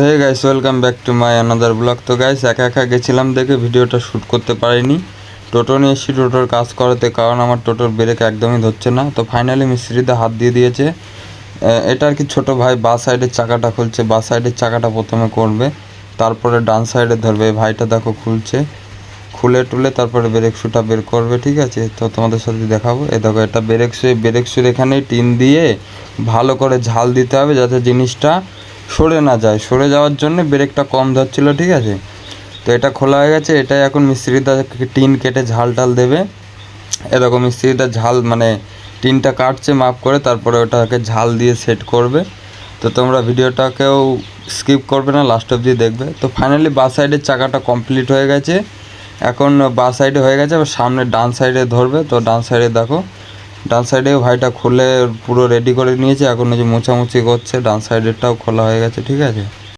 Hey guys, welcome back to my another blog. তো guys, একা একা গেছিলাম দেখে ভিডিওটা শ্যুট করতে পারিনি। টোটো নিয়ে এসেছি টোটোর কাজ করাতে, কারণ আমার টোটোর ব্রেক একদমই ধরছে না। তো ফাইনালি মিস্ত্রিতে হাত দিয়ে দিয়েছে। এটা আর কি ছোটো ভাই বাঁ সাইডের চাকাটা খুলছে। বাঁ সাইডের চাকাটা প্রথমে করবে, তারপরে ডান সাইডে ধরবে। ভাইটা দেখো খুলছে, খুলে টুলে তারপরে ব্রেক শ্যুটা বের করবে। ঠিক আছে, তো তোমাদের সাথে দেখাবো। দেখো, এটা ব্রেক শ্যুর এখানেই টিন দিয়ে ভালো করে ঝাল দিতে হবে, যাতে জিনিসটা সরে না যায়। সরে যাওয়ার জন্য ব্রেকটা কম ধরছিল। ঠিক আছে, তো এটা খোলা হয়ে গেছে। এটাই এখন মিস্ত্রিটা টিন কেটে ঝাল টাল দেবে। এরকম মিস্ত্রিটা ঝাল মানে টিনটা কাটছে মাপ করে, তারপরে ওটাকে ঝাল দিয়ে সেট করবে। তো তোমরা ভিডিওটাকেও স্কিপ করবে না, লাস্ট অবধি দেখবে। তো ফাইনালি বাঁ সাইডের চাকাটা কমপ্লিট হয়ে গেছে। এখন বাঁ সাইডে হয়ে গেছে, আবার সামনে ডান সাইডে ধরবে। তো ডান সাইডে দেখো, ডান সাইডেও ভাইটা খুলে পুরো রেডি করে নিয়েছে। এখন ওই যে মোছামুছি করছে, ডান সাইডেরটাও খোলা হয়ে গেছে। ঠিক আছে।